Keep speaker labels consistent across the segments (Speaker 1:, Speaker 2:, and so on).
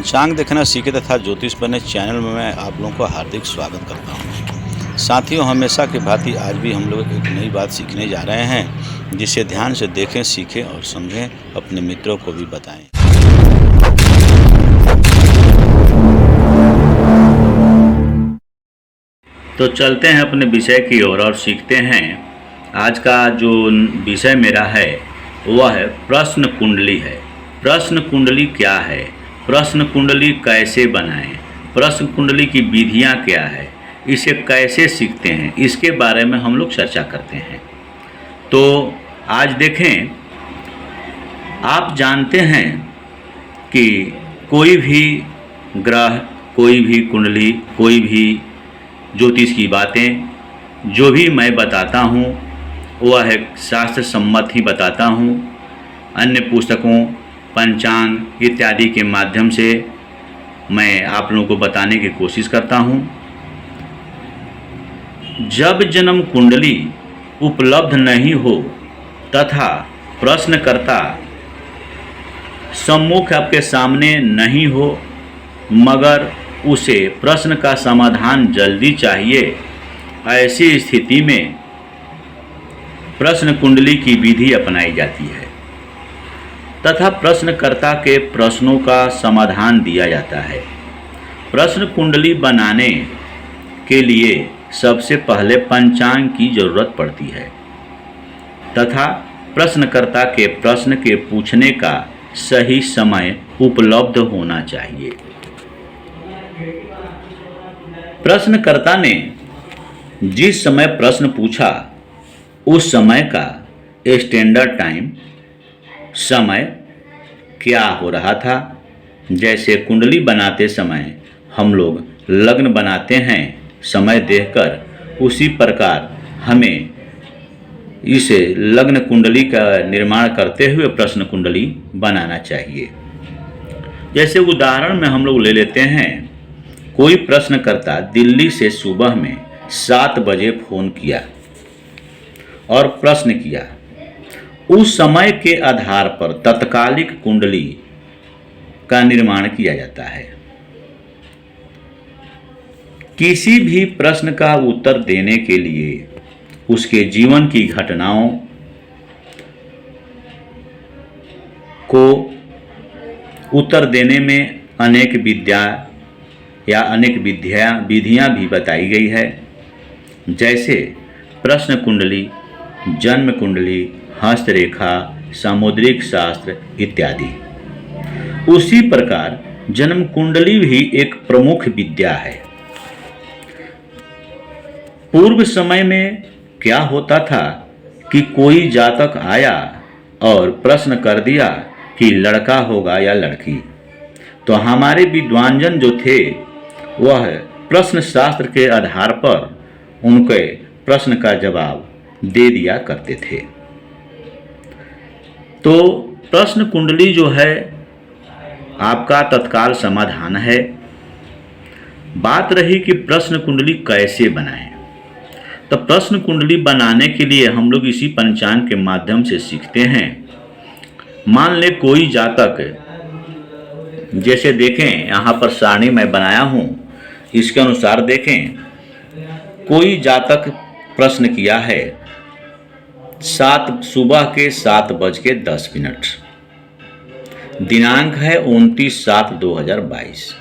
Speaker 1: पंचांग देखना सीखे तथा ज्योतिष बने चैनल में मैं आप लोगों को हार्दिक स्वागत करता हूं। साथियों, हमेशा की भांति आज भी हम लोग एक नई बात सीखने जा रहे हैं, जिसे ध्यान से देखें, सीखें और समझें, अपने मित्रों को भी बताएं। तो चलते हैं अपने विषय की ओर और सीखते हैं। आज का जो विषय मेरा है वह है प्रश्न कुंडली है। प्रश्न कुंडली क्या है, प्रश्न कुंडली कैसे बनाएं, प्रश्न कुंडली की विधियां क्या है, इसे कैसे सीखते हैं, इसके बारे में हम लोग चर्चा करते हैं। तो आज देखें, आप जानते हैं कि कोई भी ग्रह, कोई भी कुंडली, कोई भी ज्योतिष की बातें जो भी मैं बताता हूँ वह है शास्त्र सम्मत ही बताता हूँ। अन्य पुस्तकों, पंचांग इत्यादि के माध्यम से मैं आप लोगों को बताने की कोशिश करता हूँ। जब जन्म कुंडली उपलब्ध नहीं हो तथा प्रश्नकर्ता सम्मुख आपके सामने नहीं हो, मगर उसे प्रश्न का समाधान जल्दी चाहिए, ऐसी स्थिति में प्रश्न कुंडली की विधि अपनाई जाती है तथा प्रश्नकर्ता के प्रश्नों का समाधान दिया जाता है। प्रश्न कुंडली बनाने के लिए सबसे पहले पंचांग की जरूरत पड़ती है तथा प्रश्नकर्ता के प्रश्न के पूछने का सही समय उपलब्ध होना चाहिए। प्रश्नकर्ता ने जिस समय प्रश्न पूछा उस समय का स्टैंडर्ड टाइम, समय क्या हो रहा था। जैसे कुंडली बनाते समय हम लोग लग्न बनाते हैं समय देखकर, उसी प्रकार हमें इसे लग्न कुंडली का निर्माण करते हुए प्रश्न कुंडली बनाना चाहिए। जैसे उदाहरण में हम लोग ले लेते हैं, कोई प्रश्नकर्ता दिल्ली से सुबह में 7 बजे फ़ोन किया और प्रश्न किया। उस समय के आधार पर तत्कालिक कुंडली का निर्माण किया जाता है। किसी भी प्रश्न का उत्तर देने के लिए उसके जीवन की घटनाओं को उत्तर देने में अनेक विधियां भी बताई गई है। जैसे प्रश्न कुंडली, जन्म कुंडली, हस्तरेखा, सामुद्रिक शास्त्र इत्यादि। उसी प्रकार जन्म कुंडली भी एक प्रमुख विद्या है। पूर्व समय में क्या होता था कि कोई जातक आया और प्रश्न कर दिया कि लड़का होगा या लड़की, तो हमारे विद्वानजन जो थे वह प्रश्न शास्त्र के आधार पर उनके प्रश्न का जवाब दे दिया करते थे। तो प्रश्न कुंडली जो है आपका तत्काल समाधान है। बात रही कि प्रश्न कुंडली कैसे बनाएं, तो प्रश्न कुंडली बनाने के लिए हम लोग इसी पंचांग के माध्यम से सीखते हैं। मान ले कोई जातक, जैसे देखें यहाँ पर सारणी मैं बनाया हूँ, इसके अनुसार देखें, कोई जातक प्रश्न किया है सुबह के 7:10, दिनांक है 29/7/2022,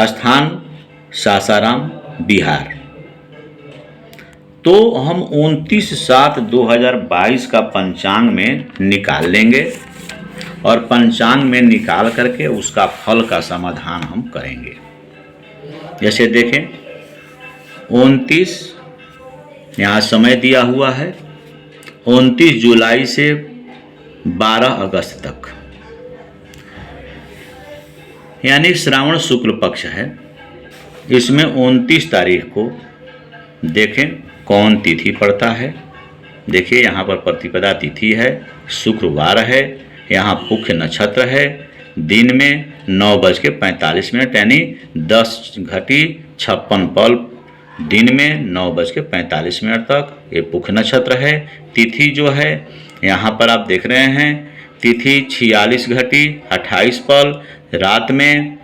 Speaker 1: स्थान सासाराम, बिहार। तो हम 29/7/2022 का पंचांग में निकाल लेंगे और पंचांग में निकाल करके उसका फल का समाधान हम करेंगे। जैसे देखें 29, यहाँ समय दिया हुआ है 29 जुलाई से 12 अगस्त तक, यानी श्रावण शुक्ल पक्ष है। इसमें 29 तारीख को देखें कौन तिथि पड़ता है। देखिए यहाँ पर प्रतिपदा तिथि है, शुक्रवार है, यहाँ पुख्य नक्षत्र है, दिन में 9:45 यानी 10:56 दिन में 9:45 तक ये पुख्य नक्षत्र है। तिथि जो है यहाँ पर आप देख रहे हैं तिथि 46 घटी 28 पल, रात में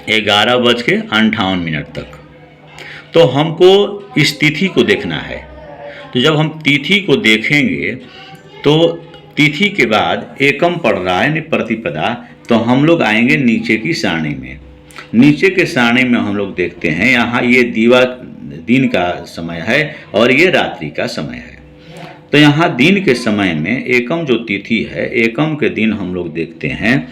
Speaker 1: 11:58 तक। तो हमको इस तिथि को देखना है। तो जब हम तिथि को देखेंगे तो तिथि के बाद एकम पड़ रहा है यानी प्रतिपदा, तो हम लोग आएंगे नीचे की सारणी में। नीचे के सारणी में हम लोग देखते हैं यहाँ ये दिन का समय है और ये रात्रि का समय है। तो यहाँ दिन के समय में एकम जो तिथि है, एकम के दिन हम लोग देखते हैं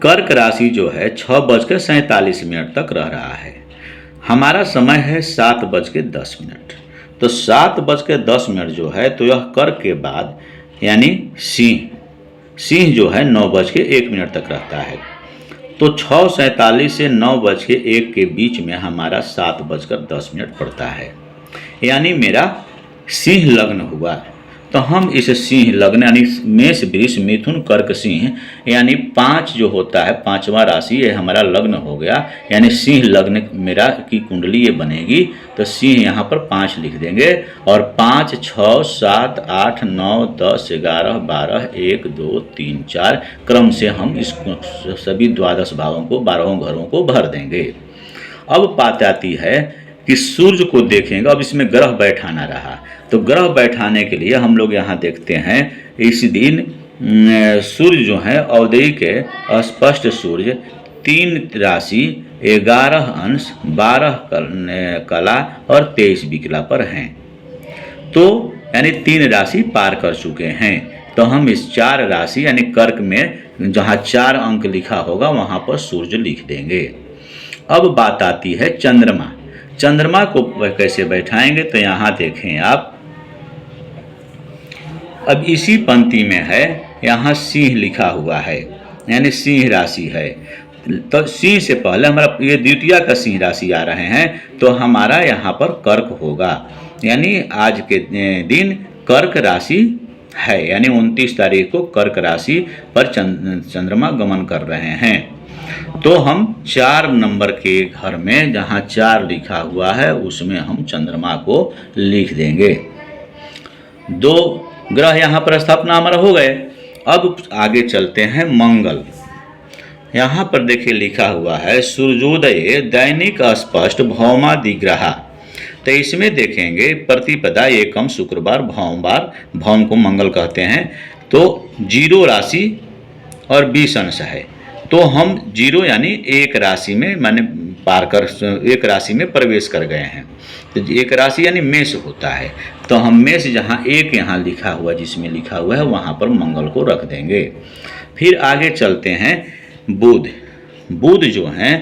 Speaker 1: कर्क राशि जो है 6:47 तक रह रहा है। हमारा समय है 7:10। तो 7:10 जो है तो यह कर्क के बाद यानी सिंह जो है 9:01 तक रहता है। तो 6:47 से 9:01 के बीच में हमारा 7:10 पड़ता है, यानी मेरा सिंह लग्न हुआ। तो हम इस सिंह लग्न यानी मेष वृष मिथुन कर्क सिंह यानी 5 जो होता है, 5वां राशि ये हमारा लग्न हो गया, यानी सिंह लग्न मेरा की कुंडली ये बनेगी। तो सिंह यहाँ पर 5 लिख देंगे और 5, 6, 7, 8, 9, 10, 11, 12, 1, 2, 3, 4 क्रम से हम इस सभी 12 भावों को 12 घरों को भर देंगे। अब बात आती है कि सूर्य को देखेंगे। अब इसमें ग्रह बैठाना रहा, तो ग्रह बैठाने के लिए हम लोग यहाँ देखते हैं इस दिन सूर्य जो है अवधि के स्पष्ट सूर्य 3 राशि 11 अंश 12 कला और 23 विकला पर हैं। तो यानी 3 राशि पार कर चुके हैं। तो हम इस 4 राशि यानी कर्क में जहाँ 4 अंक लिखा होगा वहाँ पर सूर्य लिख देंगे। अब बात आती है चंद्रमा। चंद्रमा को कैसे बैठाएंगे? तो यहाँ देखें आप, अब इसी पंक्ति में है, यहाँ सिंह लिखा हुआ है यानी सिंह राशि है। तो सिंह से पहले हमारा ये द्वितीया का सिंह राशि आ रहे हैं, तो हमारा यहाँ पर कर्क होगा, यानी आज के दिन कर्क राशि है, यानी 29 तारीख को कर्क राशि पर चंद्रमा गमन कर रहे हैं। तो हम 4 नंबर के घर में जहाँ 4 लिखा हुआ है उसमें हम चंद्रमा को लिख देंगे। 2 ग्रह यहाँ पर स्थापना हमारा हो गए। अब आगे चलते हैं मंगल। यहाँ पर देखिए लिखा हुआ है सूर्योदय दैनिक स्पष्ट भौमादिग्रहा। तो इसमें देखेंगे प्रतिपदा एकम शुक्रवार भौमवार, भौम को मंगल कहते हैं। तो 0 राशि और 20 अंश है। तो हम 0 यानी 1 राशि में माने पार कर 1 राशि में प्रवेश कर गए हैं। तो 1 राशि यानी मेष होता है। तो हम मेष जहाँ 1 यहाँ लिखा हुआ जिसमें लिखा हुआ है वहाँ पर मंगल को रख देंगे। फिर आगे चलते हैं बुध। बुध जो हैं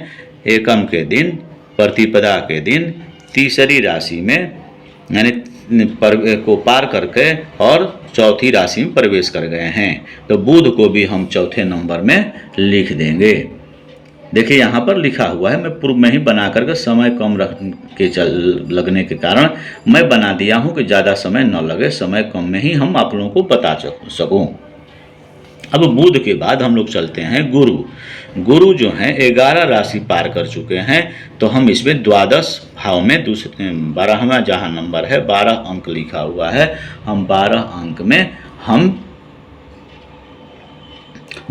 Speaker 1: एकम के दिन प्रतिपदा के दिन तीसरी राशि में यानी को पार करके और चौथी राशि में प्रवेश कर गए हैं। तो बुध को भी हम चौथे नंबर में लिख देंगे। देखिए यहाँ पर लिखा हुआ है, मैं पूर्व में ही बना करके समय कम रख के लगने के कारण मैं बना दिया हूँ कि ज़्यादा समय न लगे, समय कम में ही हम आप लोगों को बता सकूँ। अब बुध के बाद हम लोग चलते हैं गुरु। गुरु जो हैं 11 राशि पार कर चुके हैं। तो हम इसमें 12 भाव में 12वां जहाँ नंबर है 12 अंक लिखा हुआ है, हम 12 अंक में हम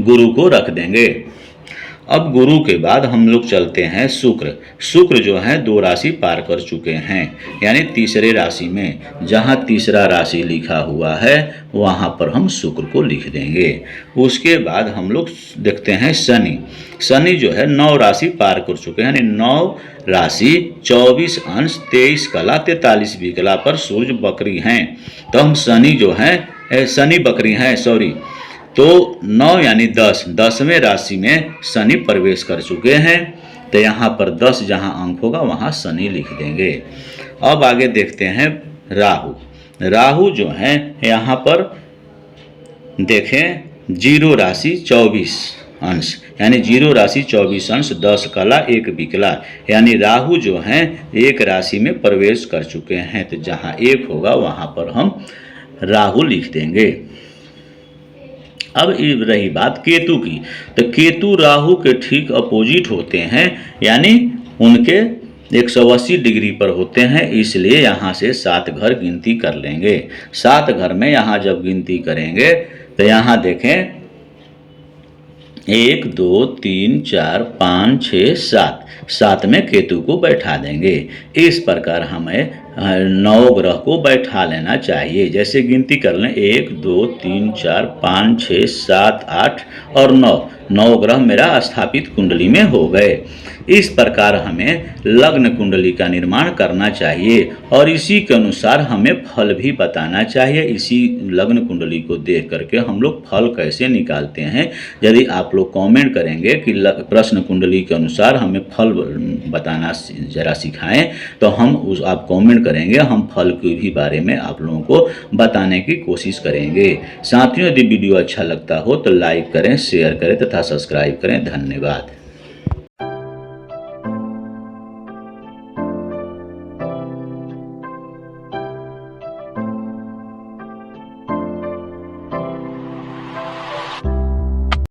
Speaker 1: गुरु को रख देंगे। अब गुरु के बाद हम लोग चलते हैं शुक्र। शुक्र जो है 2 राशि पार कर चुके हैं, यानी तीसरे राशि में जहाँ तीसरा राशि लिखा हुआ है वहाँ पर हम शुक्र को लिख देंगे। उसके बाद हम लोग देखते हैं शनि। शनि जो है 9 राशि पार कर चुके हैं, यानी 9 राशि 24 अंश 23 कला 43 विकला पर सूर्य बकरी हैं। तो हम शनि जो हैं शनि बकरी हैं तो 9 यानी 10वें राशि में शनि प्रवेश कर चुके हैं। तो यहाँ पर 10 जहाँ अंक होगा वहाँ शनि लिख देंगे। अब आगे देखते हैं राहु। राहु जो हैं यहाँ पर देखें 0 राशि 24 अंश, यानी 0 राशि 24 अंश 10 कला 1 विकला, यानी राहु जो हैं 1 राशि में प्रवेश कर चुके हैं। तो जहाँ 1 होगा वहाँ पर हम राहु लिख देंगे। अब रही बात केतु की। तो केतु राहु के ठीक अपोजिट होते हैं, यानी उनके 180 डिग्री पर होते हैं, इसलिए यहाँ से 7 घर गिनती कर लेंगे। 7 घर में यहाँ जब गिनती करेंगे तो यहाँ देखें 1 2 3 4 5 6 7, 7 में केतु को बैठा देंगे। इस प्रकार हमें 9 ग्रह को बैठा लेना चाहिए। जैसे गिनती कर लें 1 2 3 4 5 6 7 8 और 9 ग्रह मेरा स्थापित कुंडली में हो गए। इस प्रकार हमें लग्न कुंडली का निर्माण करना चाहिए और इसी के अनुसार हमें फल भी बताना चाहिए। इसी लग्न कुंडली को देख करके हम लोग फल कैसे निकालते हैं, यदि आप लोग कमेंट करेंगे कि प्रश्न कुंडली के अनुसार हमें फल बताना ज़रा सिखाएं, तो हम आप कमेंट करेंगे, हम फल के भी बारे में आप लोगों को बताने की कोशिश करेंगे। साथियों, यदि वीडियो अच्छा लगता हो तो लाइक करें, शेयर करें तथा सब्सक्राइब करें। धन्यवाद।